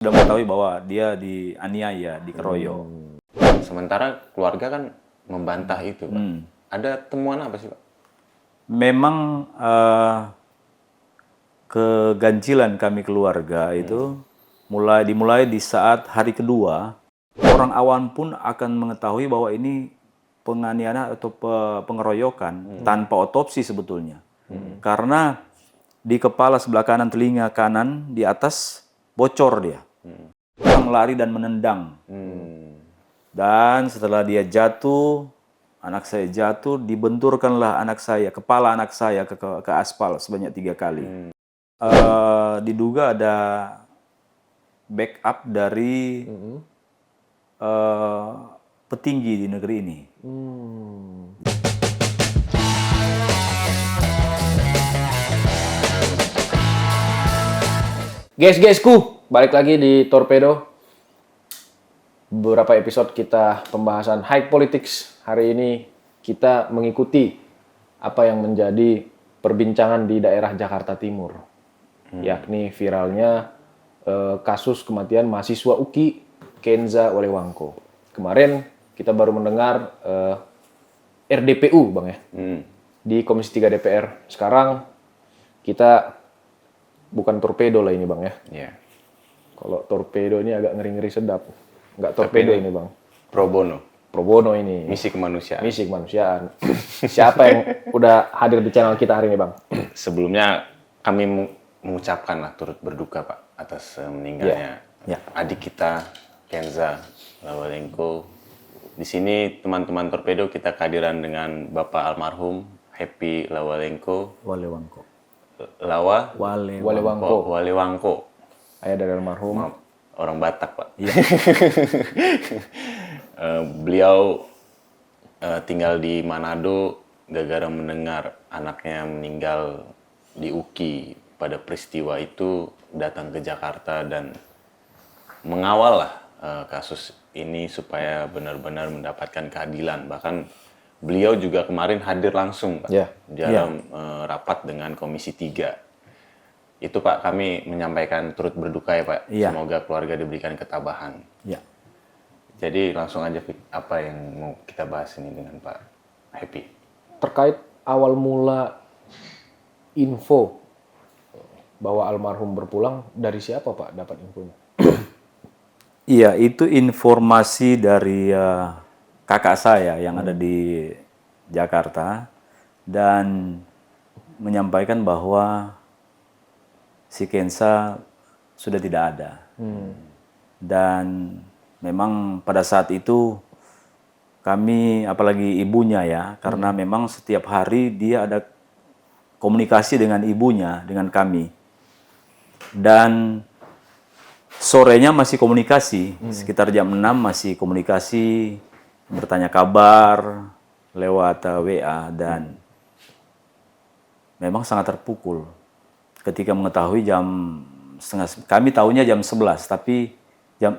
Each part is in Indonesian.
Sudah mengetahui bahwa dia dianiaya, dikeroyok. Sementara keluarga kan membantah itu, Pak. Ada temuan apa sih, Pak? Memang keganjilan kami keluarga itu dimulai di saat hari kedua, orang awam pun akan mengetahui bahwa ini penganiayaan atau pengeroyokan tanpa otopsi sebetulnya. Karena di kepala sebelah kanan, telinga kanan, di atas bocor dia. Orang lari dan menendang. Dan setelah dia jatuh, anak saya jatuh, dibenturkanlah kepala anak saya ke aspal sebanyak 3 kali. Diduga ada backup dari petinggi di negeri ini. Guys-guysku, balik lagi di Torpedo. Beberapa episode kita pembahasan high politics. Hari ini kita mengikuti apa yang menjadi perbincangan di daerah Jakarta Timur. Yakni viralnya kasus kematian mahasiswa UKI Kenza Walewangko. Kemarin kita baru mendengar RDPU, Bang ya. Di Komisi 3 DPR. Sekarang kita bukan torpedo lah ini, Bang ya. Iya. Kalau torpedo ini agak ngeri-ngeri sedap. Enggak torpedo ini, Bang. Pro bono. Pro bono ini. Misi kemanusiaan. Misi kemanusiaan. Siapa yang udah hadir di channel kita hari ini, Bang? Sebelumnya kami mengucapkanlah turut berduka, Pak, atas meninggalnya adik kita Kenza Walewangko. Di sini teman-teman Torpedo kita kehadiran dengan Bapak almarhum Happy Walewangko. Walewangko. Ayah dari almarhum. Orang Batak, Pak. Iya. Beliau tinggal di Manado gara-gara mendengar anaknya meninggal di UKI. Pada peristiwa itu datang ke Jakarta dan mengawal kasus ini supaya benar-benar mendapatkan keadilan. Bahkan beliau juga kemarin hadir langsung, Pak, dalam rapat dengan Komisi 3. Itu, Pak, kami menyampaikan turut berduka ya, Pak. Iya. Semoga keluarga diberikan ketabahan. Ya. Jadi langsung aja, Fik, apa yang mau kita bahas ini dengan Pak Happy? Terkait awal mula info bahwa almarhum berpulang, dari siapa, Pak, dapat infonya? Iya, itu informasi dari kakak saya yang ada di Jakarta dan menyampaikan bahwa si Kenza sudah tidak ada. Dan memang pada saat itu kami, apalagi ibunya ya, karena memang setiap hari dia ada komunikasi dengan ibunya, dengan kami. Dan sorenya masih komunikasi, sekitar jam 6 masih komunikasi, bertanya kabar lewat WA, dan memang sangat terpukul ketika mengetahui kami tahunya jam 11, tapi jam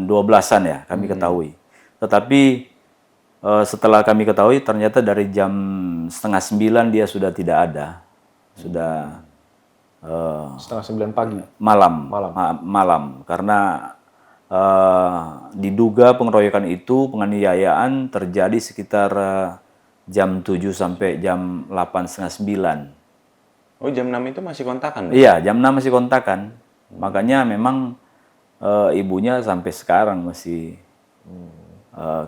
12-an ya kami ketahui. Tetapi setelah kami ketahui ternyata dari jam 8:30 dia sudah tidak ada. Sudah 8:30 pagi. Malam. Karena diduga pengeroyokan itu, penganiayaan terjadi sekitar jam 7 sampai jam 8, setengah 9. Oh, jam 6 itu masih kontakan? Iya, jam 6 masih kontakan. Makanya memang ibunya sampai sekarang masih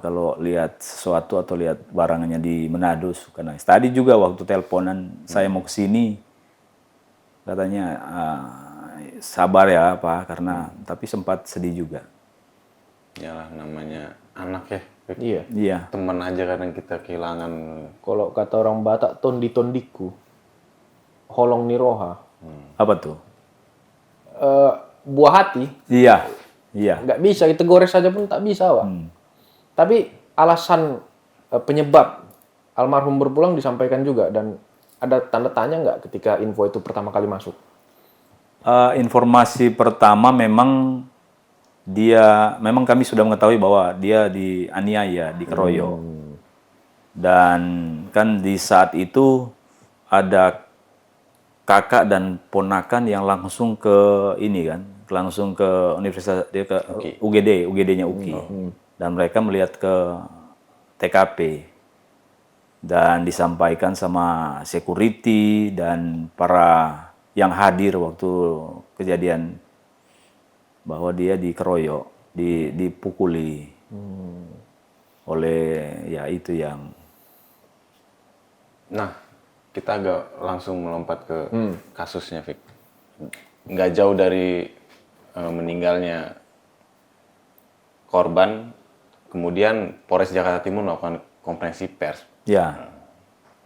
kalau lihat sesuatu atau lihat barangannya di Manado suka nangis. Tadi juga waktu teleponan saya mau ke sini, katanya sabar ya Pak, karena tapi sempat sedih juga. Yalah, namanya anak ya. Iya. Teman aja kadang kita kehilangan. Kalau kata orang Batak, tondi-tondiku, holong niroha. Apa tuh? Buah hati. Iya. Nggak bisa, kita gores saja pun tak bisa, Pak. Tapi alasan penyebab almarhum berpulang disampaikan juga, dan ada tanda tanya nggak ketika info itu pertama kali masuk? Informasi pertama memang kami sudah mengetahui bahwa dia dianiaya, dikeroyok. Dan kan di saat itu ada kakak dan ponakan yang langsung ke langsung ke universitas, dia ke UGD-nya UKI. Dan mereka melihat ke TKP dan disampaikan sama security dan para yang hadir waktu kejadian bahwa dia dikeroyok, dipukuli oleh ya itu yang. Nah, kita agak langsung melompat ke kasusnya, Fik. Nggak jauh dari meninggalnya korban, kemudian Polres Jakarta Timur melakukan konferensi pers. Ya,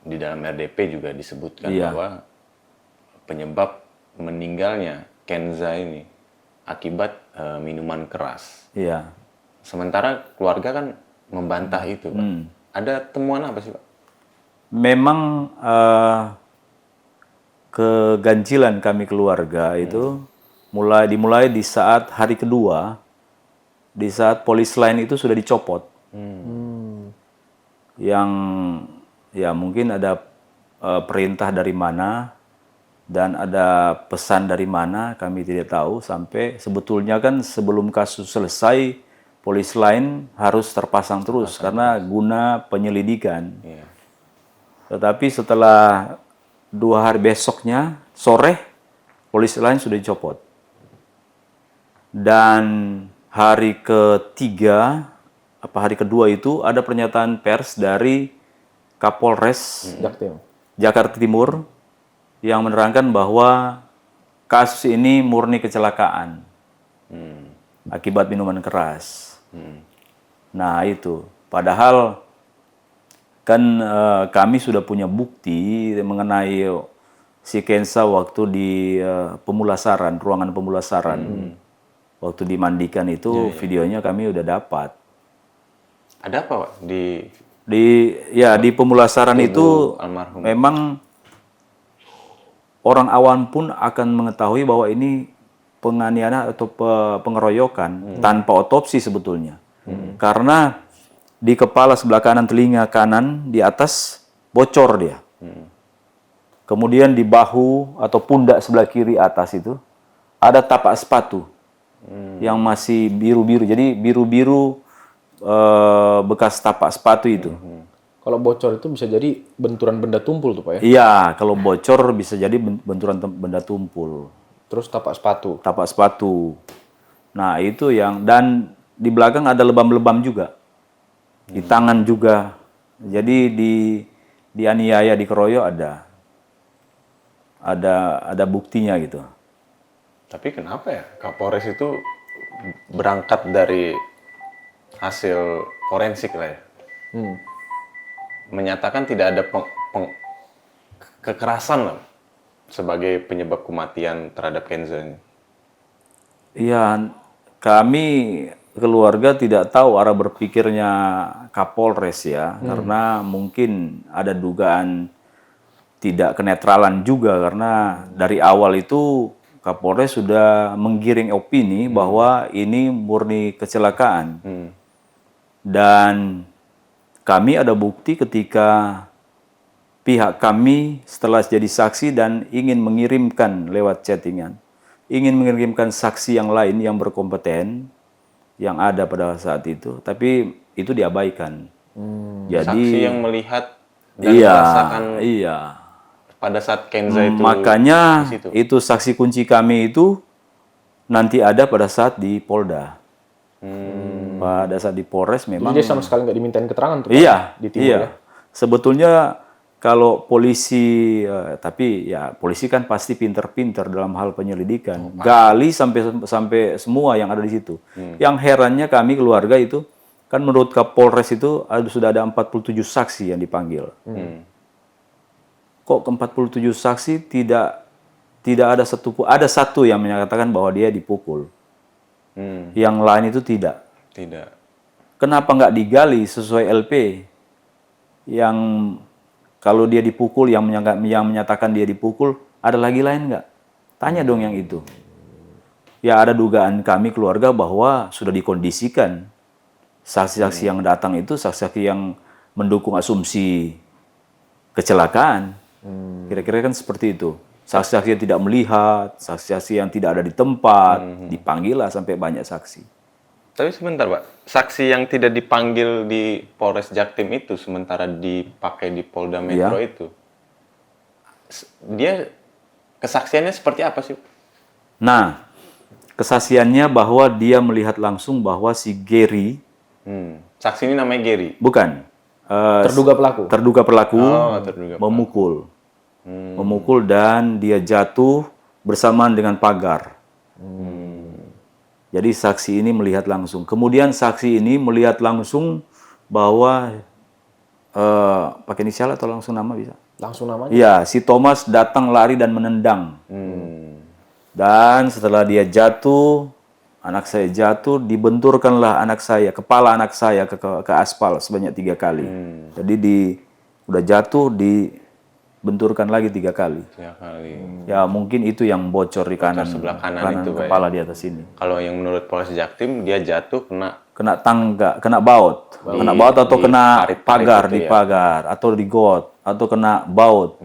Di dalam RDP juga disebutkan Iya. bahwa penyebab meninggalnya Kenza ini akibat minuman keras. iya. Sementara keluarga kan membantah itu, Pak. Ada temuan apa sih, Pak? Memang keganjilan kami keluarga itu dimulai di saat hari kedua, di saat polis lain itu sudah dicopot. Yang ya mungkin ada perintah dari mana dan ada pesan dari mana kami tidak tahu, sampai sebetulnya kan sebelum kasus selesai polis lain harus terpasang terus karena guna penyelidikan. Iya. Tetapi setelah 2 hari besoknya sore polis lain sudah dicopot. Dan hari ketiga hari kedua itu ada pernyataan pers dari Kapolres Jaktim. Jakarta Timur yang menerangkan bahwa kasus ini murni kecelakaan akibat minuman keras. Nah itu, padahal kan kami sudah punya bukti mengenai si Kenza waktu di ruangan pemulasaran, waktu dimandikan itu videonya kami udah dapat. Ada apa, Pak, Di pemulasaran itu almarhum? memang orang awam pun akan mengetahui bahwa ini penganiayaan atau pengeroyokan tanpa otopsi sebetulnya. Karena di kepala sebelah kanan, telinga kanan di atas bocor dia. Kemudian di bahu atau pundak sebelah kiri atas itu ada tapak sepatu yang masih biru-biru. Jadi biru-biru bekas tapak sepatu itu. Kalau bocor itu bisa jadi benturan benda tumpul tuh, Pak ya? Iya, kalau bocor bisa jadi benturan benda tumpul. Terus tapak sepatu. Tapak sepatu. Nah, itu dan di belakang ada lebam-lebam juga. Di tangan juga. Jadi dianiaya, dikeroyok ada buktinya gitu. Tapi kenapa ya Kapolres itu berangkat dari hasil forensik lah ya? Menyatakan tidak ada kekerasan lah sebagai penyebab kematian terhadap Kenza ini. Iya, kami keluarga tidak tahu arah berpikirnya Kapolres ya, karena mungkin ada dugaan tidak kenetralan juga, karena dari awal itu Kapolres sudah menggiring opini bahwa ini murni kecelakaan. Dan kami ada bukti ketika pihak kami setelah jadi saksi dan ingin mengirimkan lewat chattingan, ingin mengirimkan saksi yang lain yang berkompeten yang ada pada saat itu, tapi itu diabaikan. Jadi Saksi yang melihat dan merasakan pada saat Kenza itu makanya di situ. itu saksi kunci kami itu nanti ada pada saat di Polda. Pada saat di Polres memang Jadi dia sama sekali nggak dimintain keterangan tuh, Pak, iya, di timur iya. ya? Sebetulnya kalau polisi, tapi ya polisi kan pasti pinter-pinter dalam hal penyelidikan. Gali sampai semua yang ada di situ. Yang herannya kami keluarga itu, kan menurut Kapolres itu sudah ada 47 saksi yang dipanggil. Kok ke 47 saksi tidak ada satu yang menyatakan bahwa dia dipukul. Yang lain itu tidak. Tidak. Kenapa nggak digali sesuai LP? Yang kalau dia dipukul, yang menyatakan dia dipukul, ada lagi lain nggak? Tanya dong yang itu. Ya ada dugaan kami keluarga bahwa sudah dikondisikan. Saksi-saksi yang datang itu saksi-saksi yang mendukung asumsi kecelakaan. Kira-kira kan seperti itu. Saksi-saksi yang tidak melihat, saksi-saksi yang tidak ada di tempat, dipanggil lah sampai banyak saksi. Tapi sebentar Pak, saksi yang tidak dipanggil di Polres Jaktim itu sementara dipakai di Polda Metro itu, dia kesaksiannya seperti apa sih? Nah, kesaksiannya bahwa dia melihat langsung bahwa si Gary, Saksi ini namanya Gary. bukan, Terduga pelaku. terduga pelaku Terduga memukul. Memukul dan dia jatuh bersamaan dengan pagar. Jadi saksi ini melihat langsung. Kemudian saksi ini melihat langsung bahwa pakai inisial atau langsung nama bisa? Langsung namanya. Iya, si Thomas datang lari dan menendang. Dan setelah dia jatuh, anak saya jatuh, dibenturkanlah kepala anak saya ke aspal sebanyak 3 kali. Jadi udah jatuh, dibenturkan lagi 3 kali. 3 kali. Ya mungkin itu yang bocor di kanan, sebelah kanan itu, Pak, kepala di atas ini. Kalau yang menurut Polres Jaktim dia jatuh Kena tangga, kena baut. Kena baut atau di kena parit-parit pagar, itu di ya? pagar, atau di got, atau kena baut.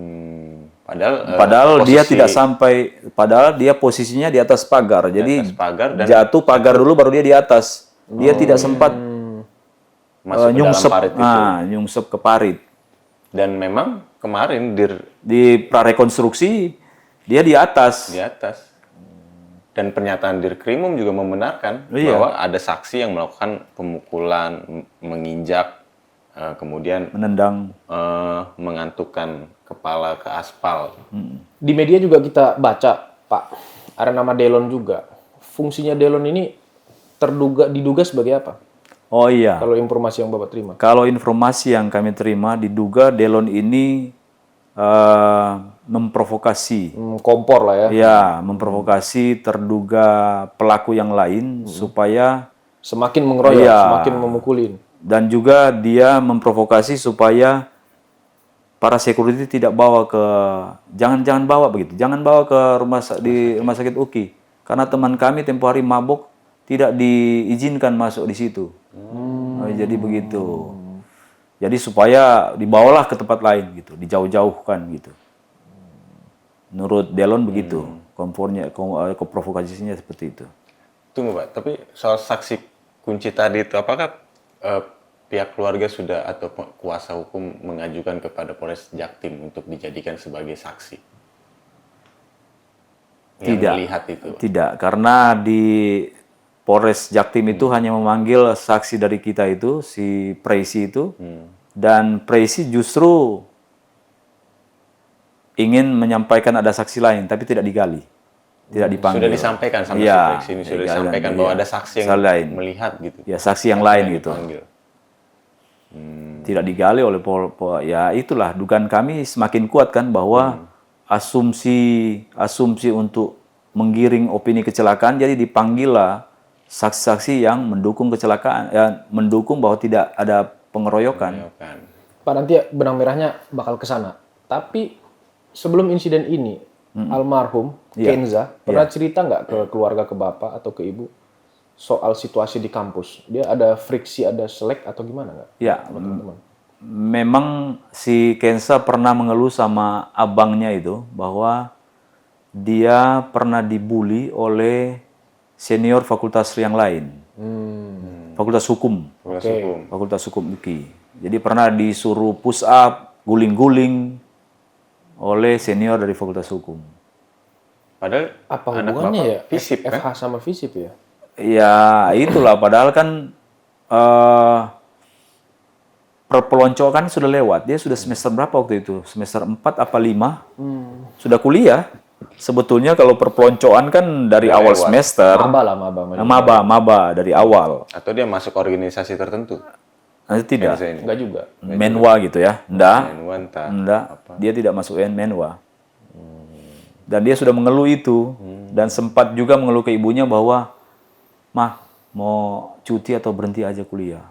padahal Padahal dia posisi tidak sampai, padahal dia posisinya di atas pagar. Jadi atas pagar dan jatuh pagar dulu baru dia di atas. Dia tidak sempat masuk ke dalam nyungsep, parit itu. nyungsep ke parit. Dan memang kemarin Di prarekonstruksi dia di atas. di atas. Dan pernyataan Dirkrimum juga membenarkan Iya. bahwa ada saksi yang melakukan pemukulan, menginjak, kemudian Menendang. mengantukkan kepala ke aspal. Di media juga kita baca, Pak, ada nama Delon juga. Fungsinya Delon ini diduga sebagai apa? Oh iya. Kalau informasi yang Bapak terima. Kalau informasi yang kami terima, diduga Delon ini memprovokasi. Kompor lah ya. Ya, memprovokasi terduga pelaku yang lain supaya, Semakin mengeroyok, Iya. semakin memukulin. dan juga dia memprovokasi supaya para security tidak bawa ke, jangan bawa begitu, jangan bawa ke di rumah sakit UKI, karena teman kami tempo hari mabuk tidak diizinkan masuk di situ. Oh, jadi begitu. Jadi supaya dibawalah ke tempat lain gitu, dijauh-jauhkan gitu. Menurut Delon begitu, provokasinya seperti itu. Tunggu Pak, tapi soal saksi kunci tadi itu apakah pihak keluarga sudah atau kuasa hukum mengajukan kepada Polres Jaktim untuk dijadikan sebagai saksi? Yang Tidak. melihat itu. Tidak, karena di Polres Jaktim itu hanya memanggil saksi dari kita itu, si Preisi itu, dan Preisi justru ingin menyampaikan ada saksi lain, tapi tidak digali, tidak dipanggil. Sudah disampaikan sama Iya, si Preksi ini, sudah iya, disampaikan iya. bahwa ada saksi yang Saksi lain. melihat gitu. Ya, saksi yang lain gitu. Dipanggil. Tidak digali oleh ya itulah dugaan kami semakin kuat kan bahwa asumsi untuk menggiring opini kecelakaan, jadi dipanggillah saksi-saksi yang mendukung kecelakaan, ya mendukung bahwa tidak ada pengeroyokan. Kan. Pak, nanti benang merahnya bakal ke sana. Tapi sebelum insiden ini, almarhum Kenza pernah cerita nggak ke keluarga, ke bapak atau ke ibu soal situasi di kampus? Dia ada friksi, ada selek atau gimana nggak? Ya, Sama teman-teman. memang si Kenza pernah mengeluh sama abangnya itu bahwa dia pernah dibully oleh senior fakultas yang lain, fakultas hukum. Fakultas Hukum UKI. Jadi pernah disuruh push up, guling-guling oleh senior dari Fakultas Hukum. Padahal Apa anak hubungannya Bapak ya? FISIP kan? FH sama FISIP ya? Ya itulah, padahal kan perpeloncoan sudah lewat. Dia sudah semester berapa waktu itu? Semester 4 apa 5? Sudah kuliah. Sebetulnya kalau perpeloncoan kan dari awal lewat. semester. Maba lah, Maba dari awal. Atau dia masuk organisasi tertentu? Nanti tidak. Kenza ini. Enggak juga. Menwa gitu ya. Enggak. Menwanta. Enggak, dia tidak masuk Menwa. Dan dia sudah mengeluh itu. Dan sempat juga mengeluh ke ibunya bahwa, "Mah, mau cuti atau berhenti aja kuliah."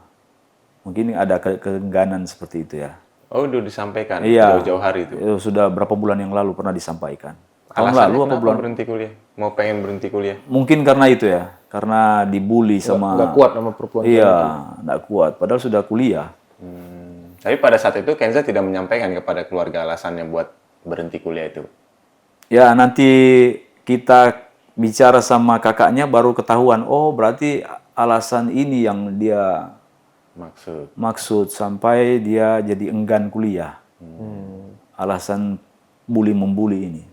Mungkin ada keengganan seperti itu ya. Oh, udah disampaikan Iya. jauh-jauh hari itu. Itu sudah berapa bulan yang lalu pernah disampaikan. Tahun Alasannya lalu apa kenapa bulan? berhenti kuliah? Mau pengen berhenti kuliah? Mungkin karena itu ya. Karena dibully sama... Enggak kuat sama perempuan. Iya, enggak kuat. Padahal sudah kuliah. Tapi pada saat itu Kenza tidak menyampaikan kepada keluarga alasannya buat berhenti kuliah itu. Ya, nanti kita bicara sama kakaknya baru ketahuan, oh berarti alasan ini yang dia maksud sampai dia jadi enggan kuliah. Alasan bully-membuli ini.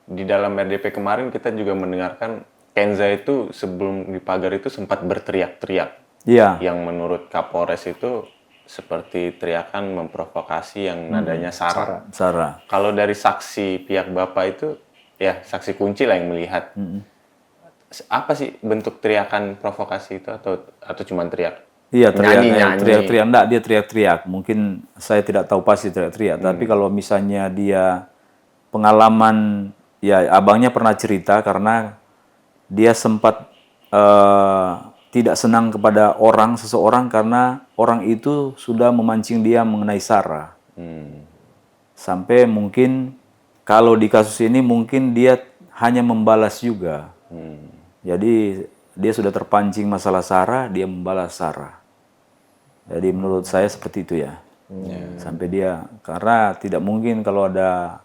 Di dalam RDP kemarin kita juga mendengarkan Kenza itu sebelum di pagar itu sempat berteriak-teriak. Iya, Yang menurut Kapolres itu seperti teriakan memprovokasi yang nadanya sara. Sarah. Kalau dari saksi pihak Bapak itu, ya saksi kunci lah yang melihat. Apa sih bentuk teriakan provokasi itu atau cuma teriak? Iya, Nyanyi. teriak-teriak. Enggak, dia teriak-teriak. Mungkin saya tidak tahu pasti teriak-teriak. Tapi kalau misalnya dia pengalaman, ya abangnya pernah cerita karena dia sempat tidak senang kepada seseorang karena orang itu sudah memancing dia mengenai sara. Sampai mungkin kalau di kasus ini mungkin dia hanya membalas juga. Jadi dia sudah terpancing masalah sara, dia membalas sara. Jadi menurut saya seperti itu ya. Sampai dia, karena tidak mungkin kalau ada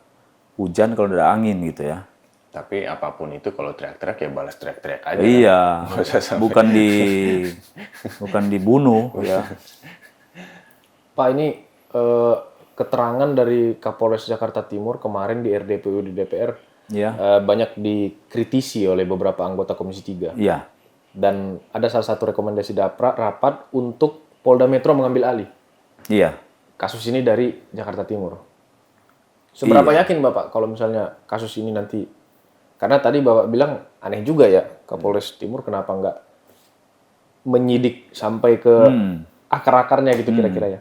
hujan, kalau ada angin gitu ya. Tapi apapun itu kalau teriak-teriak ya balas teriak-teriak aja. Iya, Nggak usah sampai- bukan dibunuh ya. Pak, ini keterangan dari Kapolres Jakarta Timur kemarin di RDPU di DPR Ya, banyak dikritisi oleh beberapa anggota Komisi 3. iya, Dan ada salah satu rekomendasi rapat untuk Polda Metro mengambil alih iya. kasus ini dari Jakarta Timur. Seberapa yakin Bapak kalau misalnya kasus ini nanti, karena tadi Bapak bilang aneh juga ya Kapolres Timur kenapa nggak menyidik sampai ke akar-akarnya gitu kira-kira ya.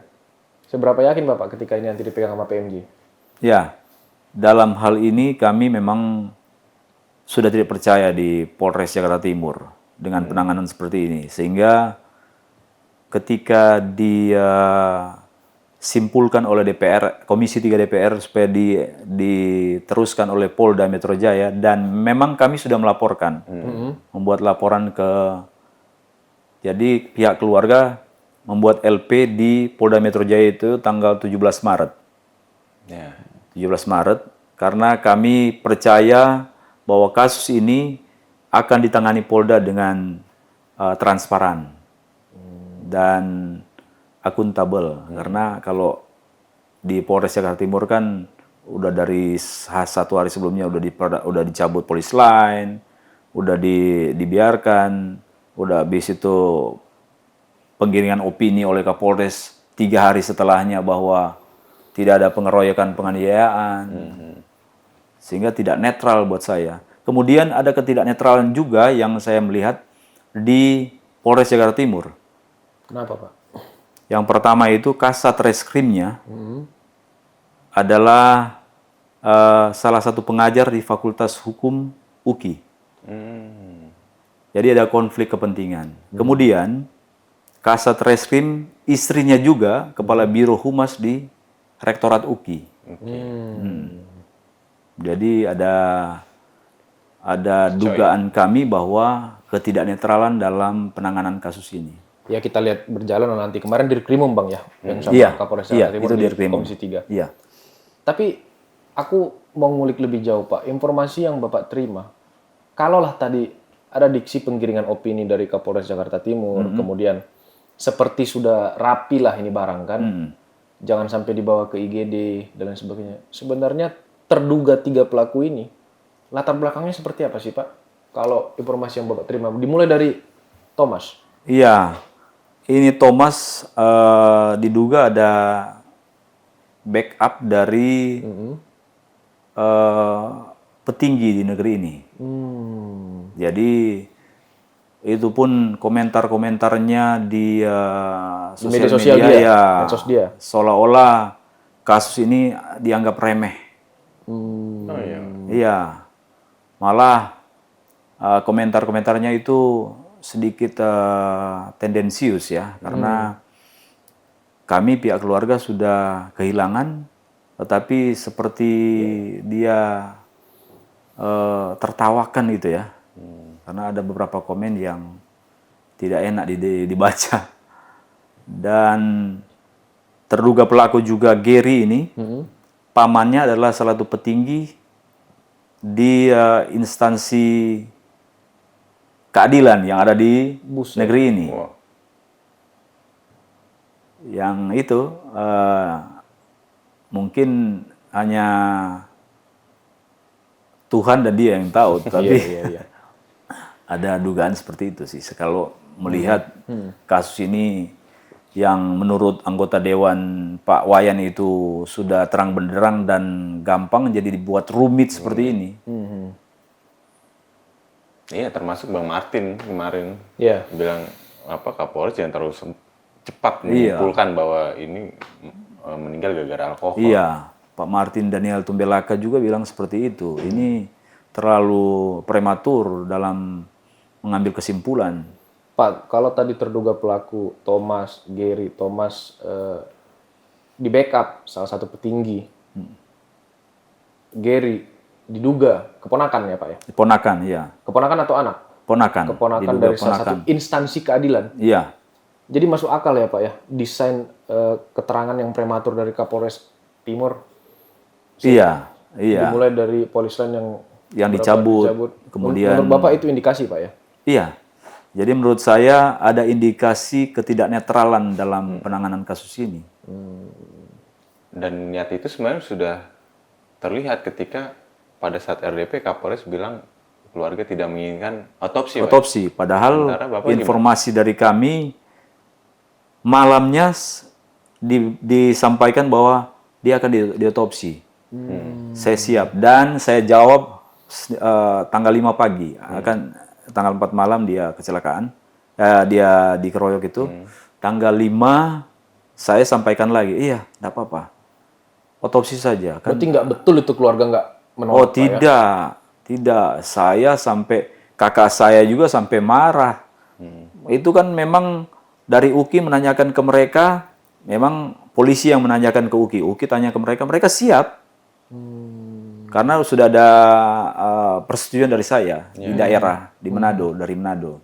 Seberapa yakin Bapak ketika ini nanti dipegang sama PMJ? Ya, dalam hal ini kami memang sudah tidak percaya di Polres Jakarta Timur dengan penanganan seperti ini. Sehingga ketika dia simpulkan oleh DPR, Komisi 3 DPR supaya diteruskan oleh Polda Metro Jaya, dan memang kami sudah melaporkan, membuat laporan jadi pihak keluarga membuat LP di Polda Metro Jaya itu tanggal 17 Maret. Ya. 17 Maret, karena kami percaya bahwa kasus ini akan ditangani Polda dengan transparan dan akuntabel. Karena kalau di Polres Jakarta Timur kan udah dari satu hari sebelumnya udah dicabut polis lain, udah dibiarkan, udah habis itu penggiringan opini oleh Kapolres 3 hari setelahnya bahwa tidak ada pengeroyokan penganiayaan, sehingga tidak netral buat saya. Kemudian ada ketidaknetralan juga yang saya melihat di Polres Jakarta Timur. Kenapa Pak? Yang pertama itu Kasat Reskrimnya adalah salah satu pengajar di Fakultas Hukum UKI. Jadi ada konflik kepentingan. Kemudian Kasat Reskrim istrinya juga Kepala Biro Humas di Rektorat UKI. Jadi ada dugaan kami bahwa ketidaknetralan dalam penanganan kasus ini. Ya kita lihat berjalan nanti. Kemarin di Krimum Bang ya, yang sama Iya, Kapolres iya, Jakarta Timur itu di di Krimum. Komisi 3. Iya. Tapi aku mau ngulik lebih jauh Pak. Informasi yang Bapak terima, kalaulah tadi ada diksi penggiringan opini dari Kapolres Jakarta Timur, kemudian seperti sudah rapi lah ini barang kan, jangan sampai dibawa ke IGD dan lain sebagainya. Sebenarnya terduga 3 pelaku ini, latar belakangnya seperti apa sih Pak? Kalau informasi yang Bapak terima, dimulai dari Thomas. Iya, ini Thomas diduga ada backup dari petinggi di negeri ini. Jadi itu pun komentar-komentarnya di media sosial dia, ya, medsos dia. seolah-olah kasus ini dianggap remeh. Oh iya. Iya, malah komentar-komentarnya itu sedikit tendensius ya, karena kami pihak keluarga sudah kehilangan, tetapi seperti dia tertawakan gitu ya, karena ada beberapa komen yang tidak enak dibaca. Dan terduga pelaku juga Gary ini pamannya adalah salah satu petinggi di instansi keadilan yang ada di negeri ini. Wow. Yang itu mungkin hanya Tuhan dan dia yang tahu, tapi Iya. ada dugaan seperti itu sih. Kalau melihat kasus ini yang menurut anggota Dewan Pak Wayan itu sudah terang benderang dan gampang, jadi dibuat rumit seperti ini. Iya, termasuk Bang Martin kemarin Iya. bilang Kapolres jangan terlalu cepat Iya. menyimpulkan bahwa ini meninggal gara-gara alkohol. Iya, Pak Martin Daniel Tumbelaka juga bilang seperti itu. Ini terlalu prematur dalam mengambil kesimpulan. Pak, kalau tadi terduga pelaku Gary Thomas di backup salah satu petinggi, Gary diduga keponakan ya Pak ya? Ponakan, iya. Keponakan atau anak? Ponakan. Keponakan Diduga dari salah satu instansi keadilan. Iya, Jadi masuk akal ya Pak ya, desain keterangan yang prematur dari Kapolres Timur. iya. Dimulai dari polis lain yang Dicabut. Kemudian, menurut Bapak itu indikasi Pak ya? iya. Jadi menurut saya ada indikasi ketidaknetralan dalam penanganan kasus ini. Dan niat itu sebenarnya sudah terlihat ketika pada saat RDP Kapolres bilang keluarga tidak menginginkan otopsi. Pak. Otopsi, padahal Sementara Bapak informasi dari kami malamnya disampaikan bahwa dia akan diotopsi. Saya siap dan saya jawab tanggal 5 pagi, akan tanggal 4 malam dia kecelakaan, dia dikeroyok itu. Tanggal 5 saya sampaikan lagi, iya, enggak apa-apa. Otopsi saja kan. Berarti nggak betul itu keluarga nggak menolak Oh, Pak ya? tidak. Saya sampai kakak saya juga sampai marah. Itu kan memang dari UKI menanyakan ke mereka, memang polisi yang menanyakan ke UKI. UKI tanya ke mereka, mereka siap. Karena sudah ada persetujuan dari saya di daerah di Manado, dari Manado.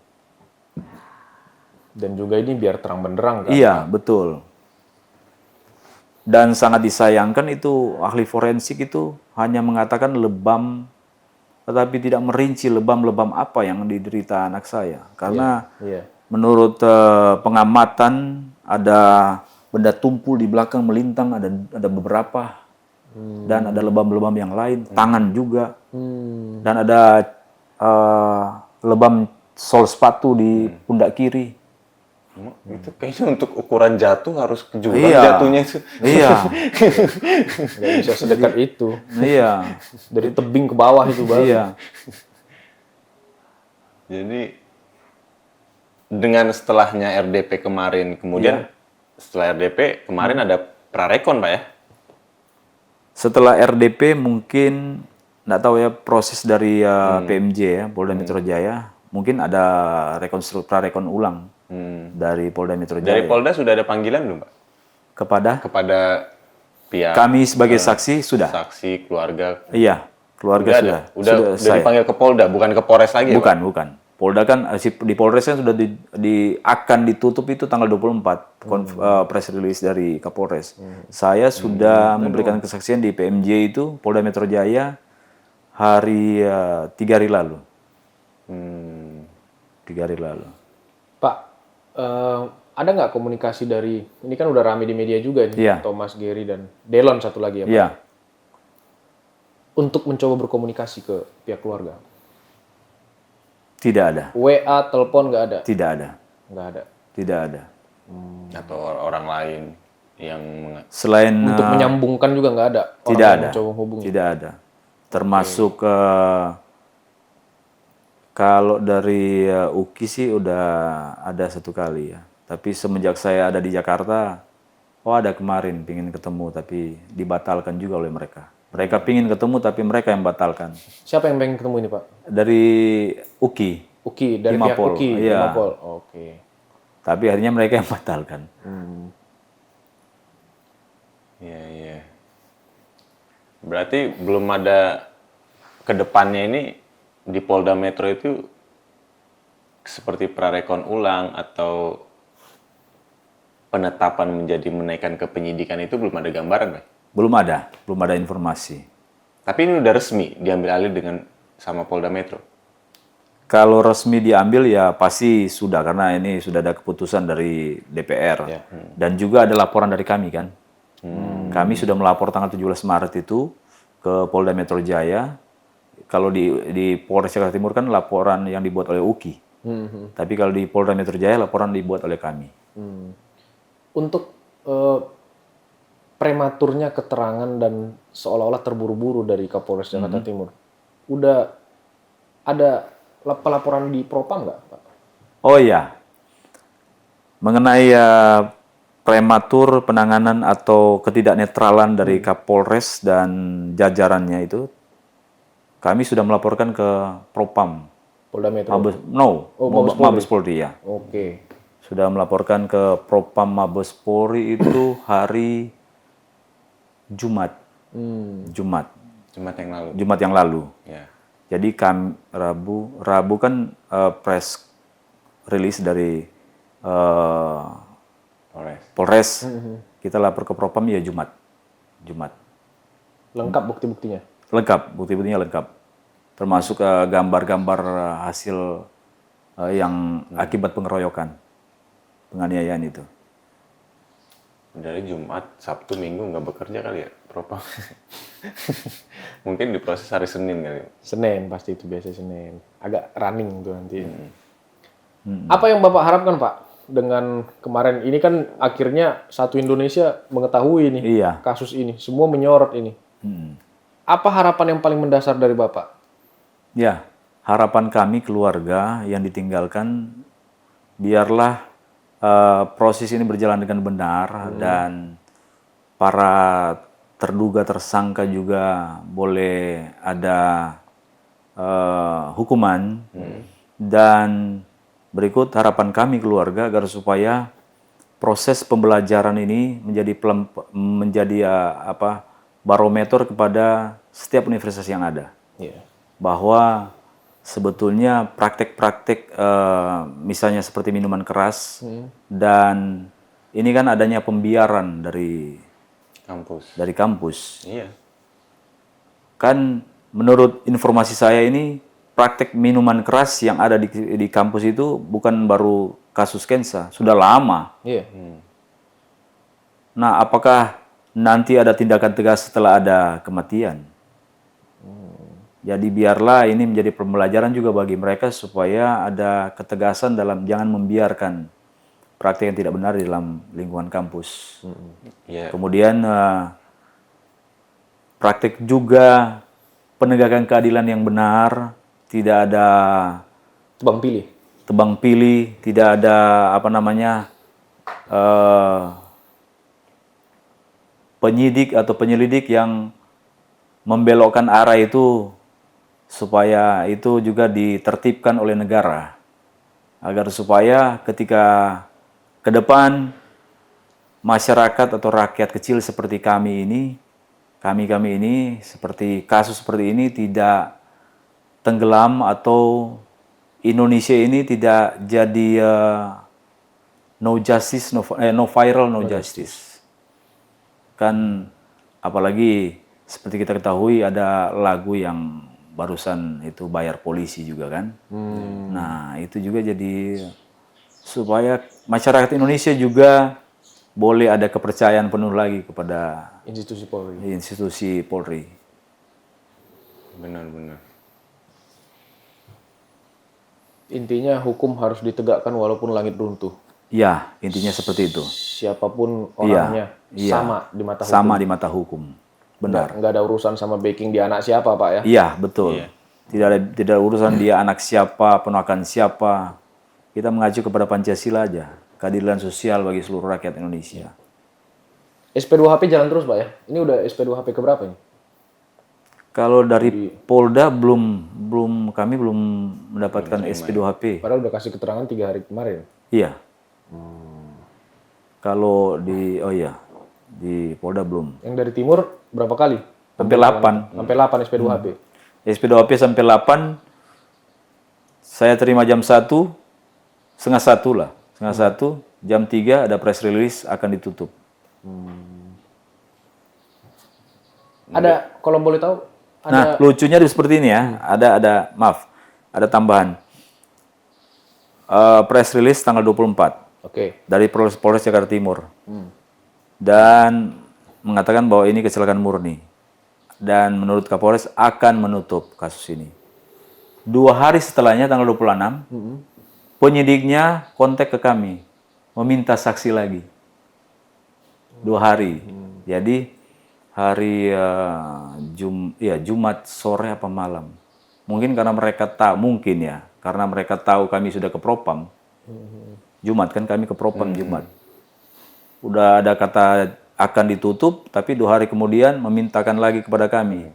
Dan juga ini biar terang benderang kan? Iya, betul. Dan sangat disayangkan itu ahli forensik itu hanya mengatakan lebam, tetapi tidak merinci lebam-lebam apa yang diderita anak saya. Karena Iya. menurut pengamatan ada benda tumpul di belakang melintang, ada beberapa, dan ada lebam-lebam yang lain, tangan juga, dan ada lebam sol sepatu di pundak kiri. Itu kayaknya untuk ukuran jatuh harus ke jurang Iya. jatuhnya itu. Iya, Nggak bisa sedekat itu. iya, Dari tebing ke bawah itu baru. iya. Jadi dengan setelahnya RDP kemarin, kemudian setelah RDP kemarin ada prarekon Pak ya? Setelah RDP mungkin nggak tahu ya proses dari PMJ ya, Polda Metro Jaya, mungkin ada prarekon ulang dari Polda Metro Jaya. Dari Polda sudah ada panggilan belum Pak? Kepada pihak Kami sebagai saksi sudah. saksi, keluarga. Iya, keluarga sudah. Udah saya. dipanggil ke Polda, bukan ke Polres lagi ya, Pak? Bukan. Polda kan di Polres kan sudah akan ditutup itu tanggal 24 press release dari Kapolres. Saya sudah memberikan kesaksian di PMJ itu Polda Metro Jaya hari 3 hari lalu. 3 hari lalu. Pak, ada nggak komunikasi dari, ini kan udah rame di media juga nih, Iya. Thomas, Gary, dan Delon satu lagi ya Pak? Iya. Untuk mencoba berkomunikasi ke pihak keluarga? Tidak ada. WA, telepon nggak ada? Tidak ada. Nggak ada. Tidak ada. Atau orang lain yang Selain Untuk menyambungkan juga nggak ada? Orang tidak yang ada. mencoba hubungi? Tidak ada. Termasuk kalau dari UKI sih udah ada satu kali ya. Tapi semenjak saya ada di Jakarta, ada kemarin pingin ketemu tapi dibatalkan juga oleh mereka. Mereka pingin ketemu tapi mereka yang batalkan. Siapa yang pengen ketemu ini Pak? Dari UKI. UKI, dari pihak Himapol, UKI, iya. Himapol. Oke. Tapi akhirnya mereka yang batalkan. Iya. Berarti belum ada ke depannya ini di Polda Metro itu seperti prarekon ulang atau penetapan menjadi menaikkan ke penyidikan itu belum ada gambaran, Pak? belum ada informasi. Tapi ini udah resmi diambil alih dengan sama Polda Metro. Kalau resmi diambil ya pasti sudah, karena ini sudah ada keputusan dari DPR. Dan juga ada laporan dari kami kan. Kami sudah melapor tanggal 17 Maret itu ke Polda Metro Jaya. Kalau di Polres Jakarta Timur kan laporan yang dibuat oleh UKI. Tapi kalau di Polda Metro Jaya laporan dibuat oleh kami. Untuk prematurnya keterangan dan seolah-olah terburu-buru dari Kapolres Jakarta Timur, udah ada pelaporan di Propam nggak, Pak? Oh iya, mengenai prematur penanganan atau ketidaknetralan dari Kapolres dan jajarannya itu, kami sudah melaporkan ke Propam, Polda Metro. Mabes Polri ya. Oke. Sudah melaporkan ke Propam Mabes Polri itu hari Jumat. Jumat yang lalu. Ya. Jadi Rabu kan press release dari Polres. Kita lapor ke Propam ya Jumat. Lengkap bukti-buktinya? Lengkap, bukti-buktinya lengkap. Termasuk gambar-gambar hasil yang akibat pengeroyokan, penganiayaan itu. Dari Jumat, Sabtu, Minggu nggak bekerja kali ya, Propam. Mungkin diproses hari Senin kali. Senin pasti itu biasa Senin. Agak running tuh nanti. Apa yang Bapak harapkan, Pak? Dengan kemarin ini kan akhirnya satu Indonesia mengetahui nih kasus ini, semua menyorot ini. Apa harapan yang paling mendasar dari Bapak? Ya, harapan kami keluarga yang ditinggalkan, biarlah proses ini berjalan dengan benar dan para terduga tersangka juga boleh ada hukuman. Dan berikut harapan kami keluarga agar supaya proses pembelajaran ini menjadi barometer kepada setiap universitas yang ada. Bahwa sebetulnya praktek-praktek misalnya seperti minuman keras dan ini kan adanya pembiaran dari kampus. Iya. Kan menurut informasi saya ini praktek minuman keras yang ada di kampus itu bukan baru kasus Kensa, sudah lama. Nah, apakah nanti ada tindakan tegas setelah ada kematian? Jadi biarlah ini menjadi pembelajaran juga bagi mereka supaya ada ketegasan dalam jangan membiarkan praktek yang tidak benar di dalam lingkungan kampus. Kemudian praktek juga penegakan keadilan yang benar, tidak ada tebang pilih, tidak ada penyidik atau penyelidik yang membelokkan arah itu, supaya itu juga ditertibkan oleh negara agar supaya ketika ke depan masyarakat atau rakyat kecil seperti kami ini seperti kasus seperti ini tidak tenggelam atau Indonesia ini tidak jadi no justice, no viral, no justice. Kan apalagi seperti kita ketahui ada lagu yang barusan itu bayar polisi juga kan. Nah itu juga jadi supaya masyarakat Indonesia juga boleh ada kepercayaan penuh lagi kepada institusi Polri. Benar-benar. Intinya hukum harus ditegakkan walaupun langit runtuh. Ya, intinya seperti itu. Siapapun orangnya sama di mata hukum. Sama di mata hukum. Benar. Nggak ada urusan sama backing dia anak siapa, Pak ya? Iya, betul. Tidak ada urusan dia anak siapa, ponakan siapa. Kita mengacu kepada Pancasila aja. Keadilan sosial bagi seluruh rakyat Indonesia. SP2HP jalan terus, Pak ya? Ini udah SP2HP keberapa ini? Kalau dari Polda kami belum mendapatkan SP2HP. Padahal udah kasih keterangan 3 hari kemarin. Iya. Kalau di Polda belum. Yang dari timur berapa kali? Sampai 8. Sampai 8 SP2HP. SP2HP sampai 8. Saya terima jam 1, setengah 1 lah. Setengah 1, jam 3 ada press release akan ditutup. Ada kalau boleh tahu Nah, lucunya seperti ini ya. Ada tambahan. Press release tanggal 24 Oke. dari Polres Jakarta Timur. Dan mengatakan bahwa ini kecelakaan murni. Dan menurut Kapolres akan menutup kasus ini. 2 hari setelahnya tanggal 26, penyidiknya kontak ke kami, meminta saksi lagi. 2 hari. Jadi hari Jumat sore apa malam. Mungkin karena mereka tahu kami sudah ke Propam. Jumat kan kami ke Propam Jumat. Udah ada kata akan ditutup, tapi 2 hari kemudian memintakan lagi kepada kami.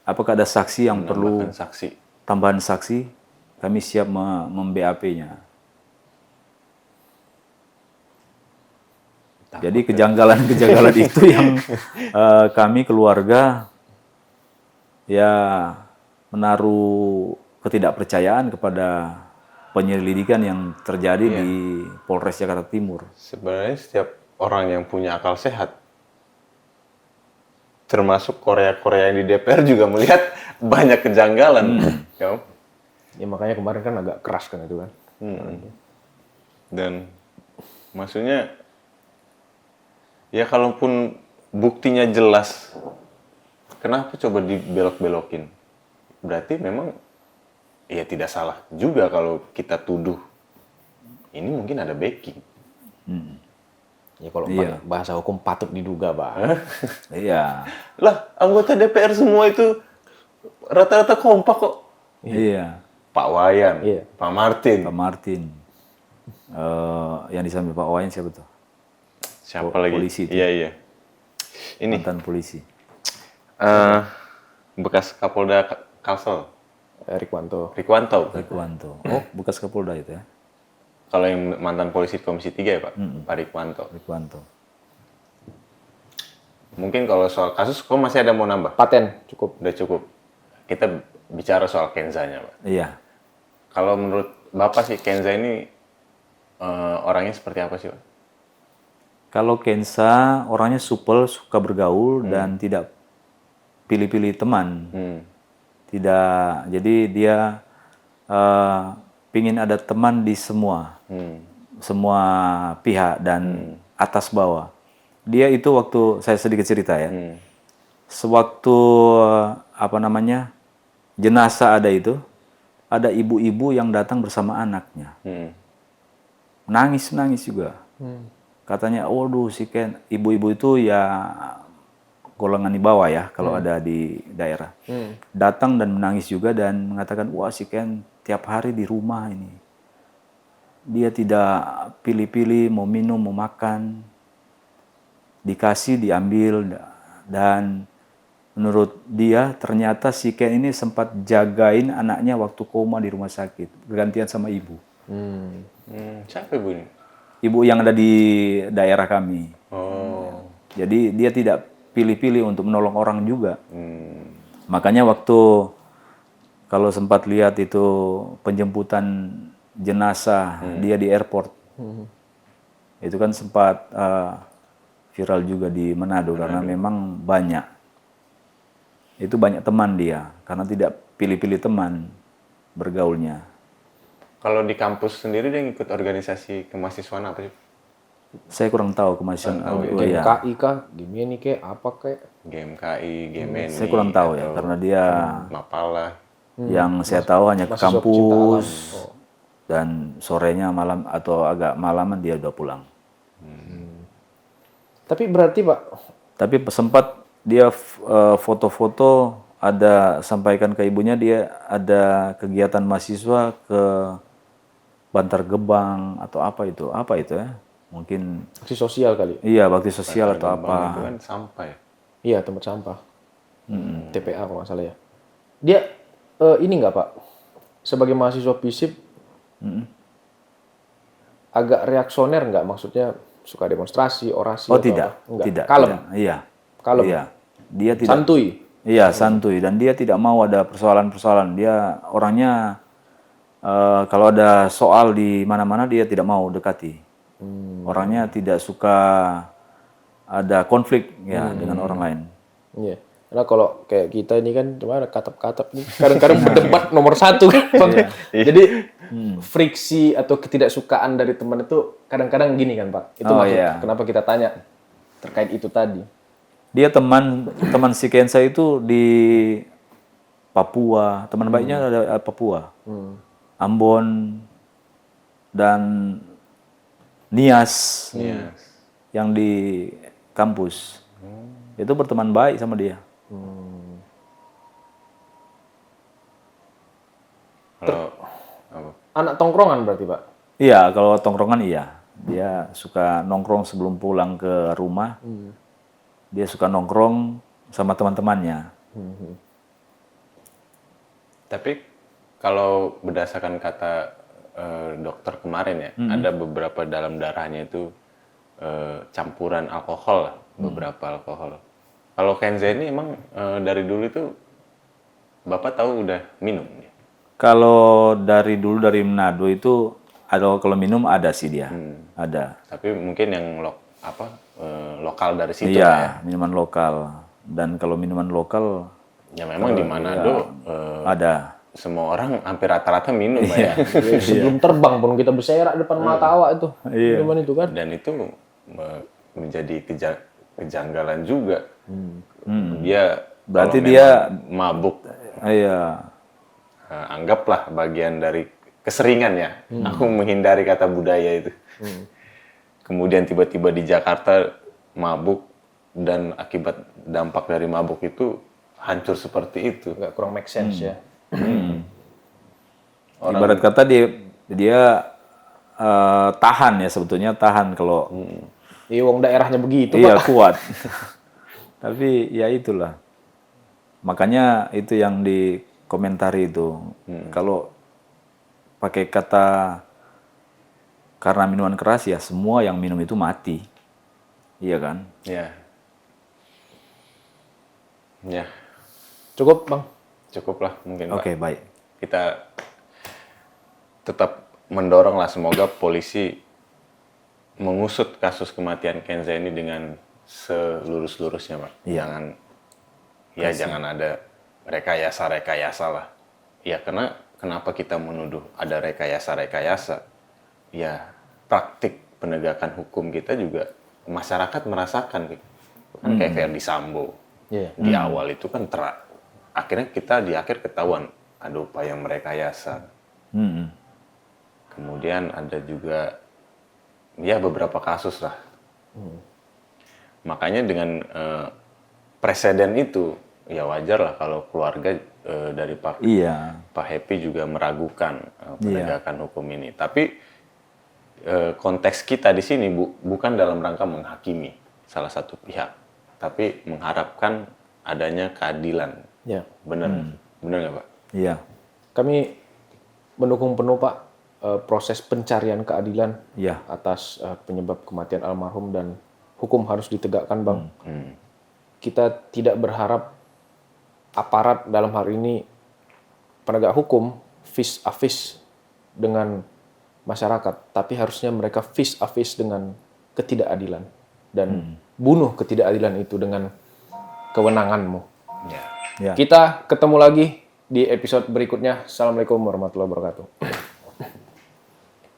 Apakah ada saksi yang perlu Menambahkan saksi. tambahan saksi? Kami siap mem-BAP-nya. Jadi kejanggalan-kejanggalan itu yang kami keluarga ya menaruh ketidakpercayaan kepada penyelidikan yang terjadi di Polres Jakarta Timur. Sebenarnya setiap orang yang punya akal sehat, termasuk Korea-Korea yang di DPR juga melihat banyak kejanggalan. Ya. Ya makanya kemarin kan agak keras kan itu kan. Dan maksudnya ya kalaupun buktinya jelas, kenapa coba dibelok-belokin? Berarti memang ya tidak salah juga kalau kita tuduh ini mungkin ada backing. Ya kalau bahasa hukum patut diduga, Bang. Iya. Lah, anggota DPR semua itu rata-rata kompak kok. Iya. Pak Wayan, Iya. Pak Martin. Pak Martin. Yang disambil Pak Wayan siapa tuh? Siapa lagi? Polisi itu. Iya. Ini Mantan polisi. bekas Kapolda Kalsel, Rikwanto. Rikwanto. Rikwanto. Oh, bekas Kapolda itu ya? Kalau yang mantan polisi Komisi 3 ya Pak, Pak Rikwanto. Rikwanto. Mungkin kalau soal kasus, kok masih ada mau nambah? Paten cukup. Udah cukup. Kita bicara soal Kenza-nya Pak. Iya. Kalau menurut Bapak sih Kenza ini orangnya seperti apa sih Pak? Kalau Kenza orangnya supel, suka bergaul dan tidak pilih-pilih teman. Tidak. Jadi dia pingin ada teman di semua pihak dan atas bawah. Dia itu waktu saya sedikit cerita ya. Sewaktu jenazah ada ibu-ibu yang datang bersama anaknya. Nangis juga. Katanya, waduh si Ken, ibu-ibu itu ya golongan di bawah ya kalau ada di daerah. Datang dan menangis juga dan mengatakan, wah si Ken tiap hari di rumah ini. Dia tidak pilih-pilih mau minum, mau makan. Dikasih, diambil. Dan menurut dia ternyata si Ken ini sempat jagain anaknya waktu koma di rumah sakit. Bergantian sama ibu. Siapa ibu ini? Ibu yang ada di daerah kami. Oh. Jadi dia tidak pilih-pilih untuk menolong orang juga. Makanya waktu kalau sempat lihat itu penjemputan jenazah dia di airport, itu kan sempat viral juga di Manado karena memang banyak. Itu banyak teman dia karena tidak pilih-pilih teman bergaulnya. Kalau di kampus sendiri dia ngikut organisasi kemahasiswaan apa sih? Saya kurang tahu kemahasiswaan. GMKI kah? Gimana kek? Apa kek? GMKI, GMNI. Saya kurang tahu ya karena dia Mapala. yang saya tahu hanya ke kampus dan sorenya malam atau agak malaman dia udah pulang. Tapi berarti Pak, Tapi sempat dia foto-foto ada sampaikan ke ibunya dia ada kegiatan mahasiswa ke Bantar Gebang atau apa itu ya? Mungkin aksi sosial kali. iya bakti sosial atau apa. Itu kan sampah ya. Iya, tempat sampah. TPA kalau nggak salah ya. Dia ini nggak Pak, sebagai mahasiswa FISIP agak reaksioner nggak? Maksudnya suka demonstrasi, orasi? Oh atau tidak, apa? Enggak. tidak. Kalem. Tidak. Iya. Kalem. Iya. Dia tidak. Santuy. Iya santuy dan dia tidak mau ada persoalan-persoalan. Dia orangnya kalau ada soal di mana-mana dia tidak mau dekati. Orangnya tidak suka ada konflik ya dengan orang lain. Iya. Karena kalau kayak kita ini kan cuma ada katap-katap nih. Kadang-kadang berdebat nomor satu kan. Jadi friksi atau ketidaksukaan dari teman itu kadang-kadang gini kan Pak. Itu maksud kenapa kita tanya terkait itu tadi. Dia teman si Kensa itu di Papua, teman baiknya ada Papua, Ambon dan Nias yang di kampus. Itu berteman baik sama dia. Kalau apa? Anak tongkrongan berarti Pak? Iya, kalau tongkrongan iya. Dia suka nongkrong sebelum pulang ke rumah. Dia suka nongkrong sama teman-temannya. Tapi kalau berdasarkan kata dokter kemarin ya, ada beberapa dalam darahnya itu campuran alkohol lah, beberapa alkohol. Kalau Kenza ini emang dari dulu itu Bapak tahu udah minum? Kalau dari dulu dari Manado itu kalau minum ada sih dia, ada. Tapi mungkin yang lokal dari situ Iya, lah ya. minuman lokal. Dan kalau minuman lokal Ya memang di Manado ada. semua orang hampir rata-rata minum Pak, ya. Sebelum terbang pun kita berserak depan mata awak itu. Minuman itu kan. Dan itu menjadi kejanggalan juga. Dia Berarti kalau dia memang mabuk, iya. anggaplah bagian dari keseringan ya. Aku menghindari kata budaya itu. Kemudian tiba-tiba di Jakarta mabuk dan akibat dampak dari mabuk itu hancur seperti itu. Agak kurang make sense ya. Ibarat kata dia tahan ya, sebetulnya tahan kalau Iya, wong daerahnya begitu iya Pak. kuat. Tapi ya itulah. Makanya itu yang dikomentari itu. Kalau pakai kata karena minuman keras ya semua yang minum itu mati. Iya kan? Ya. Ya, Cukup Bang. cukuplah mungkin Pak. Oke, baik. Kita tetap mendorong lah semoga polisi mengusut kasus kematian Kenza ini dengan selurus-lurusnya Pak. Iya. Jangan ada rekayasa lah. Ya karena kenapa kita menuduh ada rekayasa? Ya praktik penegakan hukum kita juga masyarakat merasakan kan kayak Verdi Sambo. Di awal itu kan akhirnya kita di akhir ketahuan ada upaya merekayasa. Kemudian ada juga ya beberapa kasus lah. Makanya dengan presiden itu ya wajar lah kalau keluarga dari Pak Happy juga meragukan penegakan hukum ini. Tapi konteks kita di sini bukan dalam rangka menghakimi salah satu pihak, tapi mengharapkan adanya keadilan. Ya. Benar nggak Pak? Iya. Kami mendukung penuh Pak proses pencarian keadilan atas penyebab kematian almarhum dan hukum harus ditegakkan Bang. Kita tidak berharap aparat dalam hal ini penegak hukum face a face dengan masyarakat, tapi harusnya mereka face a face dengan ketidakadilan dan bunuh ketidakadilan itu dengan kewenanganmu. Ya. Kita ketemu lagi di episode berikutnya. Assalamualaikum warahmatullahi wabarakatuh.